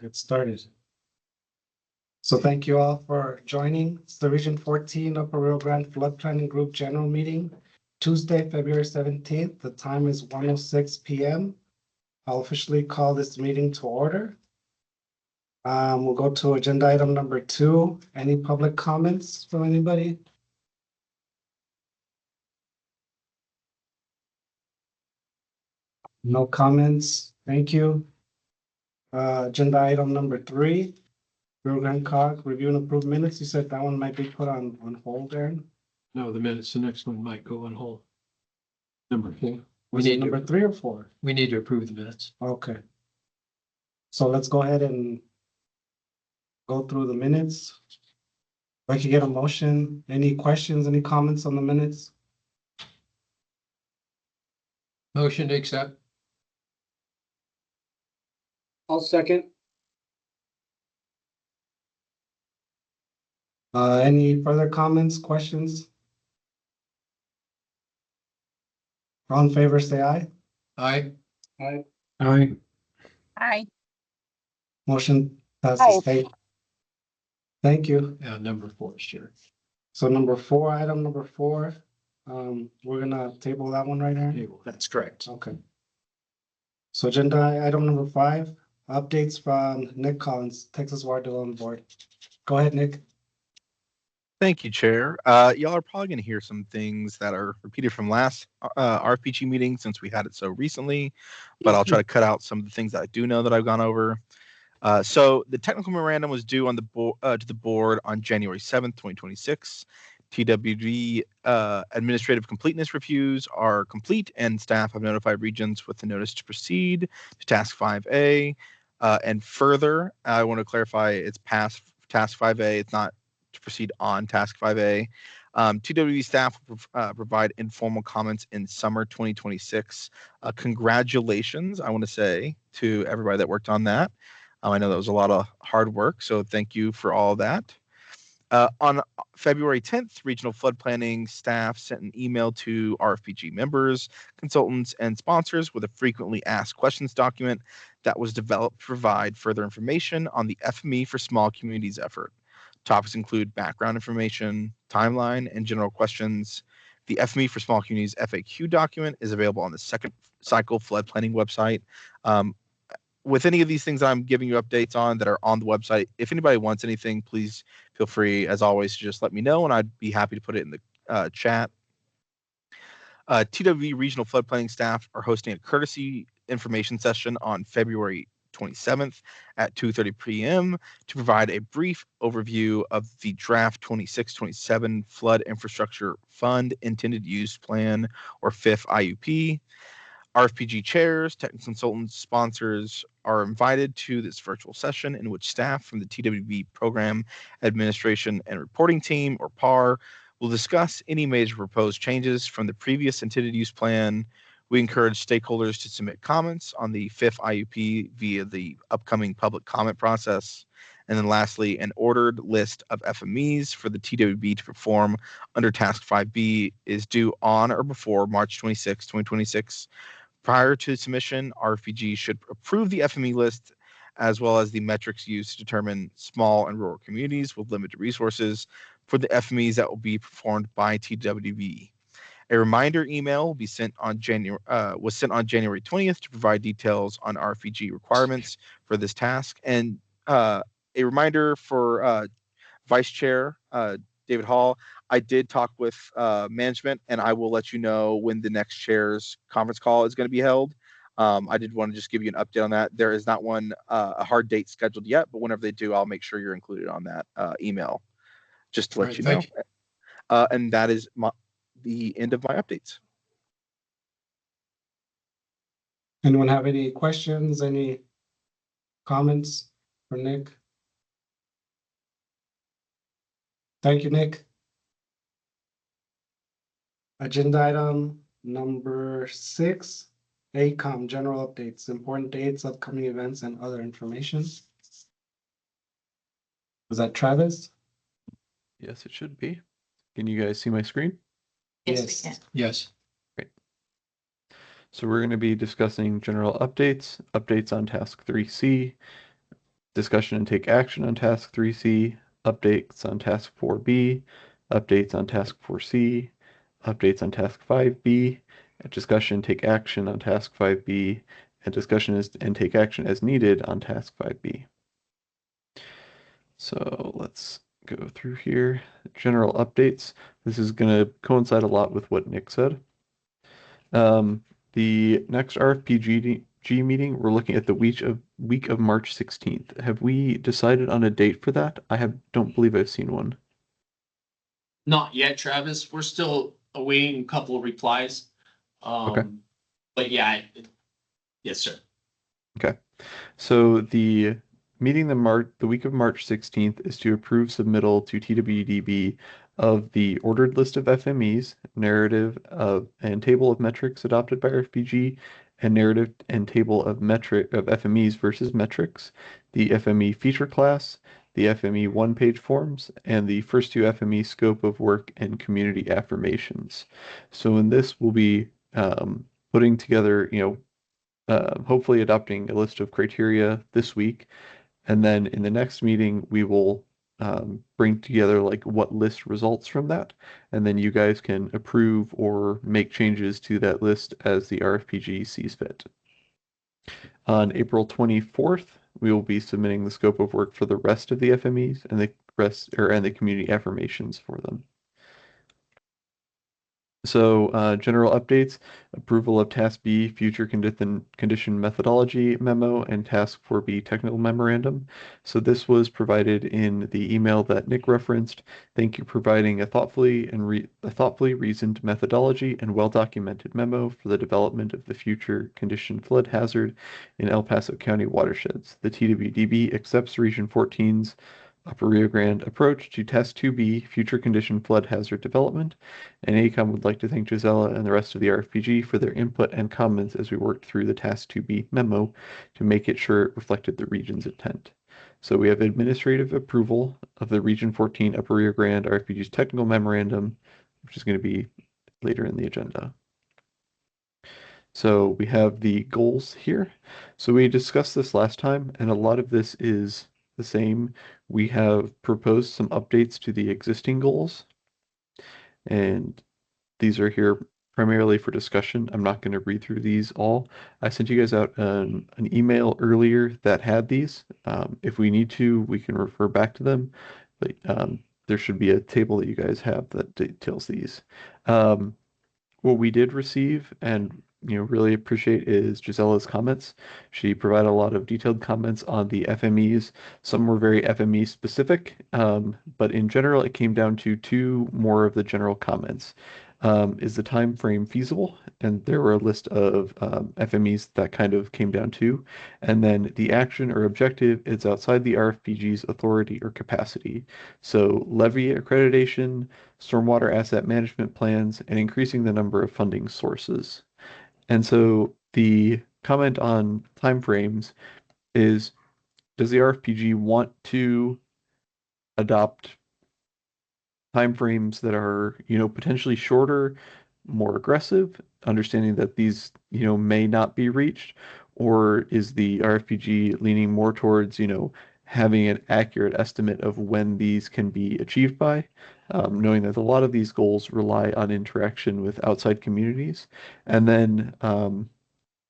get started. So thank you all for joining. It's the Region 14 Upper Rio Grande Flood Planning Group General Meeting, Tuesday, February 17th. The time is 1:06 p.m. I'll officially call this meeting to order. We'll go to agenda item number 2. Any public comments from anybody? No comments. Thank you. Agenda item number 3. Rio Grande COG, review and approve minutes. You said that one might be put on hold, Aaron? No, the minutes, the next one might go on hold. Number 4. Was it number 3 or 4? We need to approve the minutes. Okay. So let's go ahead and go through the minutes. If I could get a motion, any questions, any comments on the minutes? Motion to accept. I'll second. Any further comments, questions? All in favor, say aye. Aye. Aye. Aye. Aye. Motion passes. Thank you. Yeah, number 4 is sure. So number 4, item number 4, we're gonna table that one right here. That's correct. Okay. So agenda item number 5, updates from Nick Collins, Texas Water Development Board. Go ahead, Nick. Thank you, Chair. Y'all are probably going to hear some things that are repeated from last RFPG meeting since we had it so recently, but I'll try to cut out some of the things that I do know that I've gone over. So the technical memorandum was due on the to the board on January 7th, 2026. TWD administrative completeness reviews are complete, and staff have notified regions with the notice to proceed to Task 5A. And further, I want to clarify it's past Task 5A. It's not to proceed on Task 5A. TWD staff will provide informal comments in summer 2026. Congratulations, I want to say, to everybody that worked on that. I know that was a lot of hard work, so thank you for all of that. On February 10th, regional flood planning staff sent an email to RFPG members, consultants, and sponsors with a frequently asked questions document that was developed to provide further information on the FME for Small Communities effort. Topics include background information, timeline, and general questions. The FME for Small Communities FAQ document is available on the Second Cycle Flood Planning website. With any of these things I'm giving you updates on that are on the website, if anybody wants anything, please feel free, as always, to just let me know, and I'd be happy to put it in the chat. TWV regional flood planning staff are hosting a courtesy information session on February 27th at 2:30 p.m. to provide a brief overview of the draft 26-27 Flood Infrastructure Fund Intended Use Plan, or FIF IUP. RFPG chairs, technical consultants, sponsors are invited to this virtual session in which staff from the TWB Program Administration and Reporting Team, or PAR, will discuss any major proposed changes from the previous intended use plan. We encourage stakeholders to submit comments on the FIF IUP via the upcoming public comment process. And then lastly, an ordered list of FMEs for the TWB to perform under Task 5B is due on or before March 26, 2026. Prior to submission, RFPG should approve the FME list as well as the metrics used to determine small and rural communities with limited resources for the FMEs that will be performed by TWB. A reminder email will be sent on January 20th to provide details on RFPG requirements for this task. And a reminder for Vice Chair David Hall, I did talk with management, and I will let you know when the next chair's conference call is going to be held. I did want to just give you an update on that. There is not one a hard date scheduled yet, but whenever they do, I'll make sure you're included on that email, just to let you know. And that is the end of my updates. Anyone have any questions, any comments for Nick? Thank you, Nick. Agenda item number 6, ACOM, general updates, important dates, upcoming events, and other information. Is that Travis? Yes, it should be. Can you guys see my screen? Yes, we can. Yes. Great. So we're going to be discussing general updates on Task 3C, Discussion and take action on task 3C, updates on task 4B, updates on task 4C, updates on task 5B, discussion and take action on task 5B, and discussion and take action as needed on task 5B. So let's go through here. General updates. This is going to coincide a lot with what Nick said. The next RFPG meeting, we're looking at the week of March 16th. Have we decided on a date for that? Don't believe I've seen one. Not yet, Travis. We're still awaiting a couple of replies. Okay. But yeah, yes, sir. Okay. So the meeting the week of March 16th is to approve submittal to TWDB of the ordered list of FMEs, narrative and table of metrics adopted by RFPG, and narrative and table of FMEs versus metrics, the FME feature class, the FME one-page forms, and the first two FME scope of work and community affirmations. So in this, we'll be putting together, hopefully adopting a list of criteria this week. And then in the next meeting, we will bring together like what list results from that. And then you guys can approve or make changes to that list as the RFPG sees fit. On April 24th, we will be submitting the scope of work for the rest of the FMEs and the community affirmations for them. So general updates, approval of Task B future condition methodology memo and Task 4B technical memorandum. So this was provided in the email that Nick referenced. Thank you for providing a thoughtfully reasoned methodology and well-documented memo for the development of the future condition flood hazard in El Paso County watersheds. The TWDB accepts Region 14's Upper Rio Grande approach to Task 2B future condition flood hazard development, and AECOM would like to thank Gisela and the rest of the RFPG for their input and comments as we worked through the Task 2B memo to make it sure it reflected the region's intent. So we have administrative approval of the Region 14 Upper Rio Grande RFPG's technical memorandum, which is going to be later in the agenda. So we have the goals here. So we discussed this last time, and a lot of this is the same. We have proposed some updates to the existing goals, and these are here primarily for discussion. I'm not going to read through these all. I sent you guys out an email earlier that had these. If we need to, we can refer back to them, but there should be a table that you guys have that details these. What we did receive and really appreciate is Gisela's comments. She provided a lot of detailed comments on the FMEs. Some were very FME specific, but in general, it came down to two more of the general comments. Is the time frame feasible? And there were a list of FMEs that kind of came down to. And then the action or objective is outside the RFPG's authority or capacity. So levy accreditation, stormwater asset management plans, and increasing the number of funding sources. And so the comment on timeframes is, does the RFPG want to adopt timeframes that are, potentially shorter, more aggressive, understanding that these, may not be reached? Or is the RFPG leaning more towards, having an accurate estimate of when these can be achieved by, knowing that a lot of these goals rely on interaction with outside communities. And then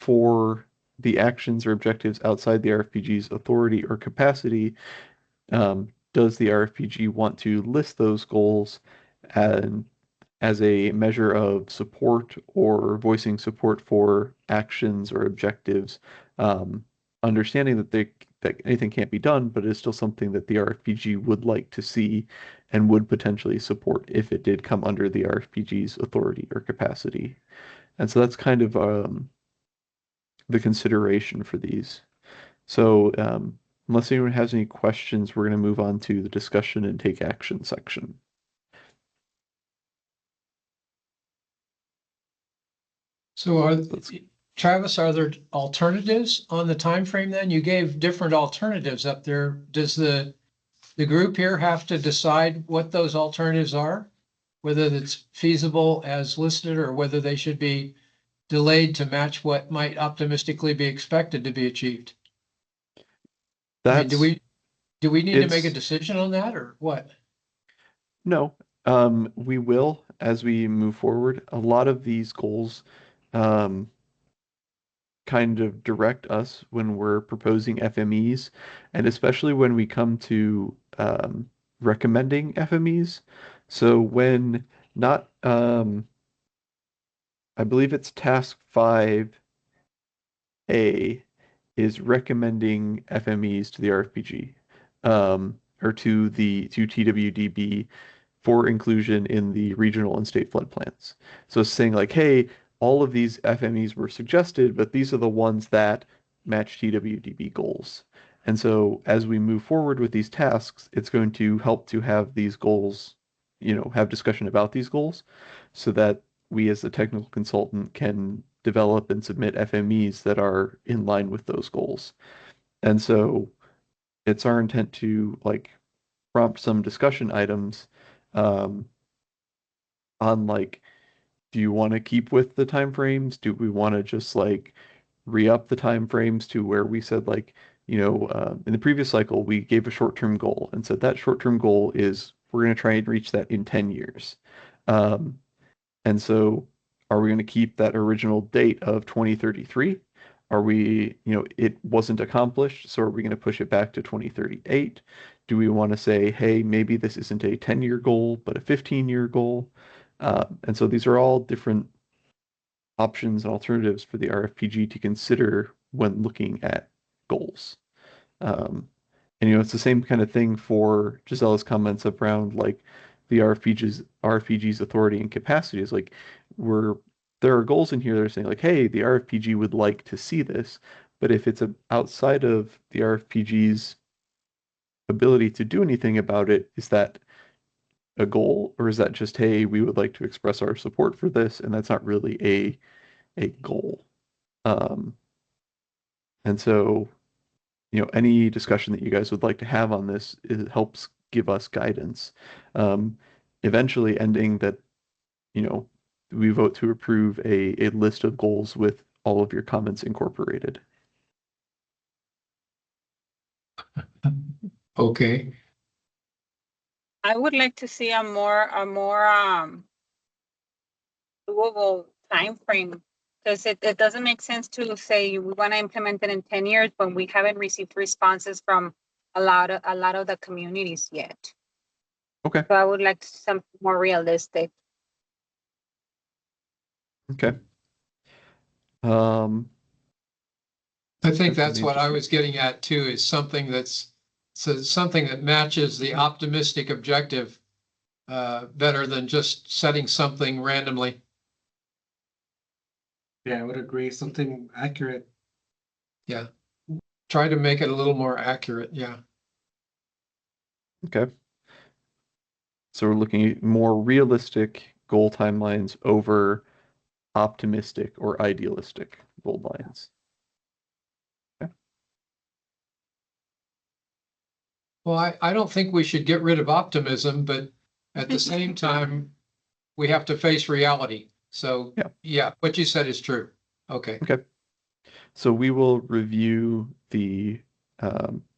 for the actions or objectives outside the RFPG's authority or capacity, does the RFPG want to list those goals as a measure of support or voicing support for actions or objectives, understanding that anything can't be done, but it's still something that the RFPG would like to see and would potentially support if it did come under the RFPG's authority or capacity. And so that's kind of the consideration for these. So unless anyone has any questions, we're going to move on to the discussion and take action section. So Travis, are there alternatives on the time frame? Then you gave different alternatives up there. Does the group here have to decide what those alternatives are? Whether it's feasible as listed or whether they should be delayed to match what might optimistically be expected to be achieved? I mean, That's do we need to make a it's- decision on that or what? no. We will as we move forward. A lot of these goals um, kind of direct us when we're proposing FMEs, and especially when we come to recommending FMEs. So when not, I believe it's task 5A is recommending FMEs to the RFPG, or to TWDB for inclusion in the regional and state flood plans. So it's saying like, hey, all of these FMEs were suggested, but these are the ones that match TWDB goals. And so as we move forward with these tasks, it's going to help to have these goals, have discussion about these goals so that we as a technical consultant can develop and submit FMEs that are in line with those goals. And so it's our intent to like prompt some discussion items um, on like, do you want to keep with the timeframes? Do we want to just like re-up the timeframes to where we said like, in the previous cycle, we gave a short-term goal and said that short-term goal is we're going to try and reach that in 10 years. Um, and so are we going to keep that original date of 2033? Are we, it wasn't accomplished, so are we going to push it back to 2038? Do we want to say, hey, maybe this isn't a 10-year goal, but a 15-year goal? And so these are all different options and alternatives for the RFPG to consider when looking at goals. And it's the same kind of thing for Giselle's comments around like the RFPG's authority and capacity is like there are goals in here that are saying like, hey, the RFPG would like to see this, but if it's outside of the RFPG's ability to do anything about it, is that a goal or is that just, hey, we would like to express our support for this, and that's not really a goal. And so any discussion that you guys would like to have on this, it helps give us guidance. Eventually ending that, we vote to approve a list of goals with all of your comments incorporated. Okay. I would like to see a more doable timeframe. Because it doesn't make sense to say we want to implement it in 10 years when we haven't received responses from a lot of the communities yet. Okay. So I would like something more realistic. Okay. Um, I think that's what I was getting at too, is something something that matches the optimistic objective better than just setting something randomly. Yeah, I would agree. Something accurate. Yeah. Try to make it a little more accurate. Yeah. Okay. So we're looking at more realistic goal timelines over optimistic or idealistic goal lines. Okay. Well, I don't think we should get rid of optimism, but at the same time, we have to face reality. So yeah, what you said is true. Okay. Okay. So we will review the